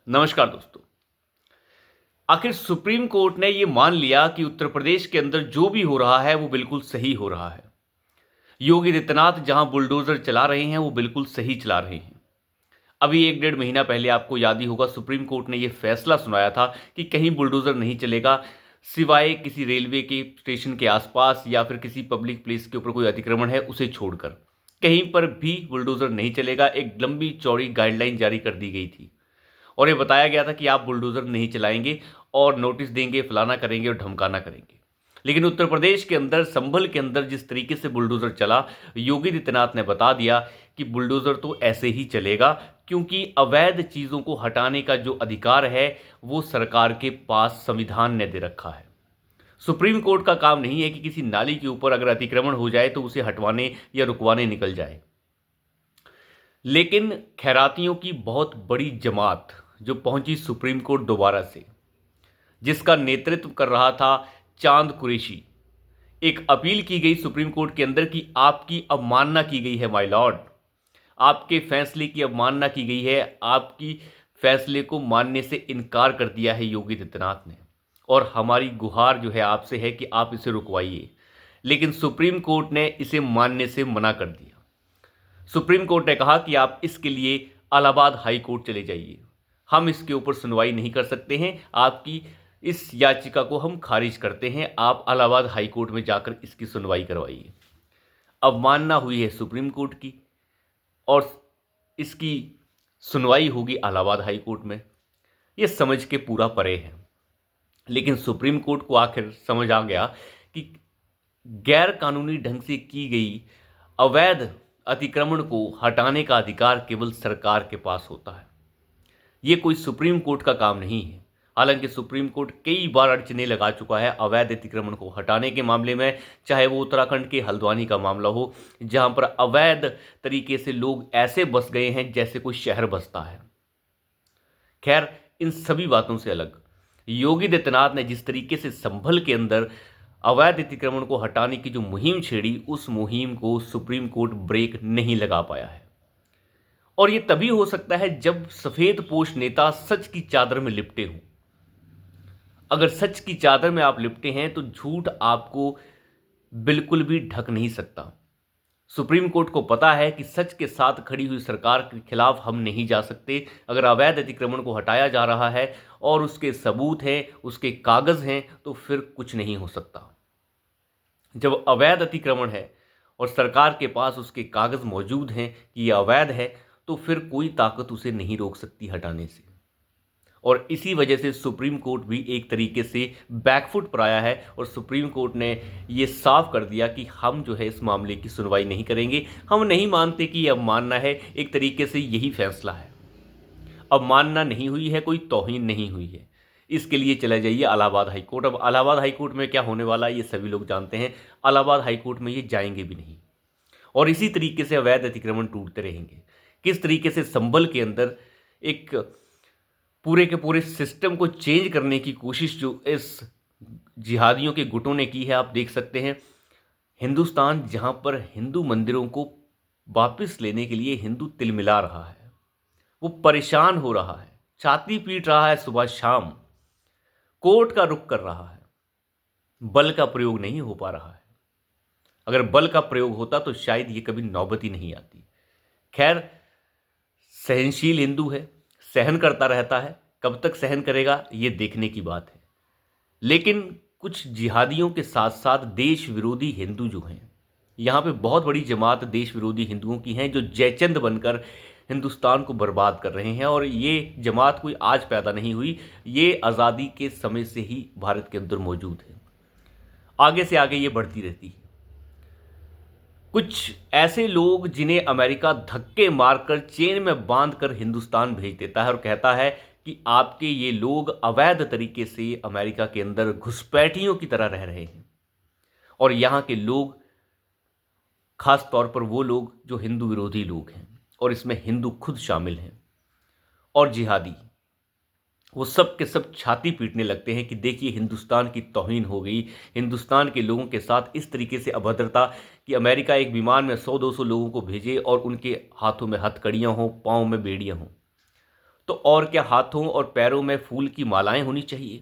नमस्कार दोस्तों। आखिर सुप्रीम कोर्ट ने ये मान लिया कि उत्तर प्रदेश के अंदर जो भी हो रहा है वो बिल्कुल सही हो रहा है। योगी आदित्यनाथ जहां बुलडोजर चला रहे हैं वो बिल्कुल सही चला रहे हैं। अभी 1 डेढ़ महीना पहले आपको याद ही होगा सुप्रीम कोर्ट ने ये फैसला सुनाया था कि कहीं बुलडोजर नहीं चलेगा सिवाय किसी रेलवे के स्टेशन के आसपास या फिर किसी पब्लिक प्लेस के ऊपर कोई अतिक्रमण है उसे छोड़कर कहीं पर भी बुलडोजर नहीं चलेगा। एक लंबी चौड़ी गाइडलाइन जारी कर दी गई थी और ये बताया गया था कि आप बुलडोज़र नहीं चलाएँगे और नोटिस देंगे, फलाना करेंगे और ढमकाना करेंगे। लेकिन उत्तर प्रदेश के अंदर, संभल के अंदर जिस तरीके से बुलडोज़र चला, योगी आदित्यनाथ ने बता दिया कि बुलडोज़र तो ऐसे ही चलेगा क्योंकि अवैध चीज़ों को हटाने का जो अधिकार है, वो सरकार के पास संविधान ने दे रखा है। सुप्रीम कोर्ट का काम नहीं है कि किसी नाली के ऊपर अगर अतिक्रमण हो जाए तो उसे हटवाने या रुकवाने निकल जाए। लेकिन खैरातियों की बहुत बड़ी जमात जो पहुंची सुप्रीम कोर्ट दोबारा से, जिसका नेतृत्व कर रहा था चांद कुरैशी, एक अपील की गई सुप्रीम कोर्ट के अंदर कि आपकी अवमानना की गई है माय लॉर्ड, आपके फैसले की अवमानना की गई है, आपकी फैसले को मानने से इनकार कर दिया है योगी आदित्यनाथ ने और हमारी गुहार जो है आपसे है कि आप इसे रुकवाइए। लेकिन सुप्रीम कोर्ट ने इसे मानने से मना कर दिया। सुप्रीम कोर्ट ने कहा कि आप इसके लिए इलाहाबाद हाई कोर्ट चले जाइए, हम इसके ऊपर सुनवाई नहीं कर सकते हैं, आपकी इस याचिका को हम खारिज करते हैं, आप इलाहाबाद हाई कोर्ट में जाकर इसकी सुनवाई करवाइए। अवमानना हुई है सुप्रीम कोर्ट की और इसकी सुनवाई होगी इलाहाबाद हाई कोर्ट में। ये समझ के पूरा परे है। लेकिन सुप्रीम कोर्ट को आखिर समझ आ गया कि गैर कानूनी ढंग से की गई अवैध अतिक्रमण को हटाने का अधिकार केवल सरकार के पास होता है। ये कोई सुप्रीम कोर्ट का काम नहीं है। हालांकि सुप्रीम कोर्ट कई बार अड़चने लगा चुका है अवैध अतिक्रमण को हटाने के मामले में, चाहे वो उत्तराखंड के हल्द्वानी का मामला हो, जहां पर अवैध तरीके से लोग ऐसे बस गए हैं जैसे कोई शहर बसता है। खैर, इन सभी बातों से अलग योगी आदित्यनाथ ने जिस तरीके से संभल के अंदर अवैध अतिक्रमण को हटाने की जो मुहिम छेड़ी, उस मुहिम को सुप्रीम कोर्ट ब्रेक नहीं लगा पाया है। और यह तभी हो सकता है जब सफेदपोश नेता सच की चादर में लिपटे हों। अगर सच की चादर में आप लिपटे हैं तो झूठ आपको बिल्कुल भी ढक नहीं सकता। सुप्रीम कोर्ट को पता है कि सच के साथ खड़ी हुई सरकार के खिलाफ हम नहीं जा सकते। अगर अवैध अतिक्रमण को हटाया जा रहा है और उसके सबूत हैं, उसके कागज हैं, तो फिर कुछ नहीं हो सकता। जब अवैध अतिक्रमण है और सरकार के पास उसके कागज मौजूद हैं कि यह अवैध है, तो फिर कोई ताकत उसे नहीं रोक सकती हटाने से। और इसी वजह से सुप्रीम कोर्ट भी एक तरीके से बैकफुट पर आया है और सुप्रीम कोर्ट ने ये साफ कर दिया कि हम जो है इस मामले की सुनवाई नहीं करेंगे। हम नहीं मानते कि यह अवमानना है, एक तरीके से यही फैसला है। अवमानना नहीं हुई है, कोई तौहीन नहीं हुई है। इसके लिए चले जाइए इलाहाबाद हाई कोर्ट। अब इलाहाबाद हाई कोर्ट में क्या होने वाला है ये सभी लोग जानते हैं। इलाहाबाद हाई कोर्ट में ये जाएंगे भी नहीं और इसी तरीके से अवैध अतिक्रमण टूटते रहेंगे। किस तरीके से संभल के अंदर एक पूरे के पूरे सिस्टम को चेंज करने की कोशिश जो इस जिहादियों के गुटों ने की है, आप देख सकते हैं। हिंदुस्तान जहां पर हिंदू मंदिरों को वापस लेने के लिए हिंदू तिलमिला रहा है, वो परेशान हो रहा है, छाती पीट रहा है, सुबह शाम कोर्ट का रुख कर रहा है, बल का प्रयोग नहीं हो पा रहा है। अगर बल का प्रयोग होता तो शायद ये कभी नौबत ही नहीं आती। खैर, सहनशील हिंदू है, सहन करता रहता है। कब तक सहन करेगा ये देखने की बात है। लेकिन कुछ जिहादियों के साथ साथ देश विरोधी हिंदू जो हैं, यहाँ पे बहुत बड़ी जमात देश विरोधी हिंदुओं की हैं जो जयचंद बनकर हिंदुस्तान को बर्बाद कर रहे हैं। और ये जमात कोई आज पैदा नहीं हुई, ये आज़ादी के समय से ही भारत के अंदर मौजूद है। आगे से आगे ये बढ़ती रहती है। कुछ ऐसे लोग जिन्हें अमेरिका धक्के मारकर चेन में बांधकर हिंदुस्तान भेज देता है और कहता है कि आपके ये लोग अवैध तरीके से अमेरिका के अंदर घुसपैठियों की तरह रह रहे हैं। और यहाँ के लोग, खास तौर पर वो लोग जो हिंदू विरोधी लोग हैं, और इसमें हिंदू खुद शामिल हैं और जिहादी, वो सब के सब छाती पीटने लगते हैं कि देखिए हिंदुस्तान की तौहीन हो गई, हिंदुस्तान के लोगों के साथ इस तरीके से अभद्रता कि अमेरिका एक विमान में 100-200 लोगों को भेजे और उनके हाथों में हथकड़ियाँ हों, पाँव में बेड़ियाँ हों। तो और क्या हाथों और पैरों में फूल की मालाएं होनी चाहिए,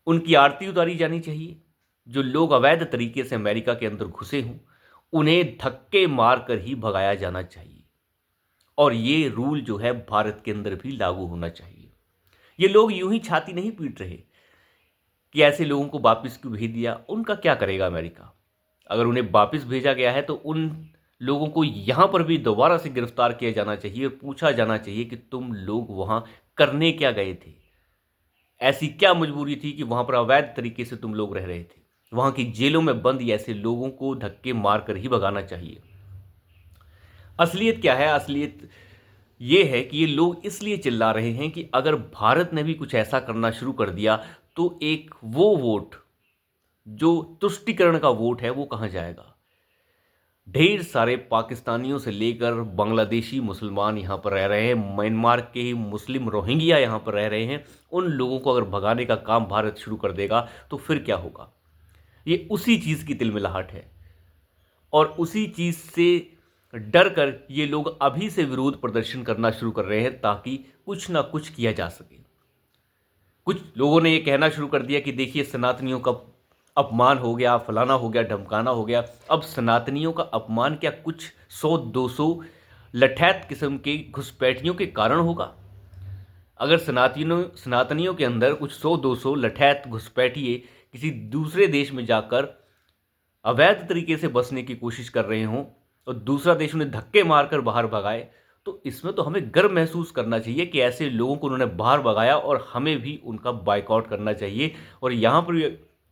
उनकी आरती उतारी जानी चाहिए। जो लोग अवैध तरीके से अमेरिका के अंदर घुसे हों उन्हें धक्के मारकर ही भगाया जाना चाहिए, और ये रूल जो है भारत के अंदर भी लागू होना चाहिए। ये लोग यूं ही छाती नहीं पीट रहे कि ऐसे लोगों को वापस क्यों भेज दिया। उनका क्या करेगा अमेरिका? अगर उन्हें वापस भेजा गया है तो उन लोगों को यहां पर भी दोबारा से गिरफ्तार किया जाना चाहिए और पूछा जाना चाहिए कि तुम लोग वहां करने क्या गए थे, ऐसी क्या मजबूरी थी कि वहां पर अवैध तरीके से तुम लोग रह रहे थे। वहां की जेलों में बंद ऐसे लोगों को धक्के मारकर ही भगाना चाहिए। असलियत क्या है? असलियत ये है कि ये लोग इसलिए चिल्ला रहे हैं कि अगर भारत ने भी कुछ ऐसा करना शुरू कर दिया तो एक वो वोट जो तुष्टीकरण का वोट है वो कहां जाएगा। ढेर सारे पाकिस्तानियों से लेकर बांग्लादेशी मुसलमान यहाँ पर रह रहे हैं, म्यांमार के ही मुस्लिम रोहिंग्या यहाँ पर रह रहे हैं। उन लोगों को अगर भगाने का काम भारत शुरू कर देगा तो फिर क्या होगा। ये उसी चीज़ की तिलमिलाहट है, और उसी चीज़ से डर कर ये लोग अभी से विरोध प्रदर्शन करना शुरू कर रहे हैं ताकि कुछ ना कुछ किया जा सके। कुछ लोगों ने ये कहना शुरू कर दिया कि देखिए सनातनियों का अपमान हो गया, फलाना हो गया, ढमकाना हो गया। अब सनातनियों का अपमान क्या कुछ 100-200 लठैत किस्म के घुसपैठियों के कारण होगा? अगर सनातनियों के अंदर कुछ 100-200 लठैत घुसपैठिए किसी दूसरे देश में जाकर अवैध तरीके से बसने की कोशिश कर रहे हों और दूसरा देश उन्हें धक्के मारकर बाहर भगाए, तो इसमें तो हमें गर्व महसूस करना चाहिए कि ऐसे लोगों को उन्होंने बाहर भगाया और हमें भी उनका बाइकआउट करना चाहिए। और यहाँ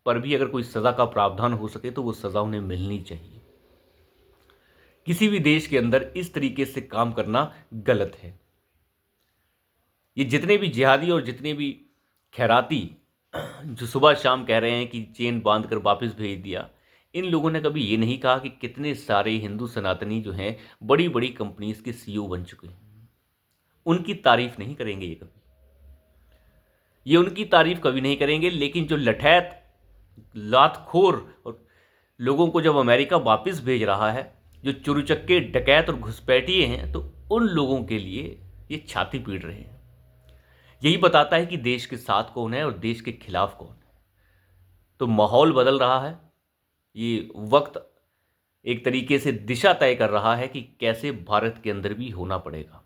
पर भी अगर कोई सज़ा का प्रावधान हो सके तो वो सज़ा उन्हें मिलनी चाहिए। किसी भी देश के अंदर इस तरीके से काम करना गलत है। ये जितने भी जिहादी और जितने भी खैराती जो सुबह शाम कह रहे हैं कि चेन बांध कर वापस भेज दिया, इन लोगों ने कभी ये नहीं कहा कि कितने सारे हिंदू सनातनी जो हैं बड़ी बड़ी कंपनीज के सीईओ बन चुके हैं। उनकी तारीफ नहीं करेंगे ये उनकी तारीफ कभी नहीं करेंगे। लेकिन जो लठैत लातखोर और लोगों को जब अमेरिका वापस भेज रहा है, जो चुरुचक्के डकैत और घुसपैठिए हैं, तो उन लोगों के लिए ये छाती पीट रहे हैं। यही बताता है कि देश के साथ कौन है और देश के खिलाफ कौन है। तो माहौल बदल रहा है। ये वक्त एक तरीके से दिशा तय कर रहा है कि कैसे भारत के अंदर भी होना पड़ेगा।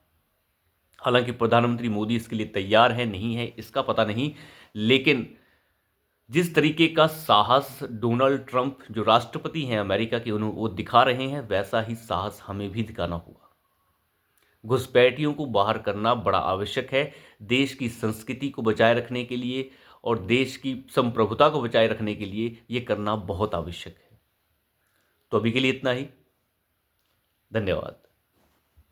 हालांकि प्रधानमंत्री मोदी इसके लिए तैयार है नहीं है इसका पता नहीं, लेकिन जिस तरीके का साहस डोनाल्ड ट्रंप जो राष्ट्रपति हैं अमेरिका के वो दिखा रहे हैं, वैसा ही साहस हमें भी दिखाना होगा। घुसपैठियों को बाहर करना बड़ा आवश्यक है देश की संस्कृति को बचाए रखने के लिए, और देश की संप्रभुता को बचाए रखने के लिए ये करना बहुत आवश्यक है। तो अभी के लिए इतना ही। धन्यवाद।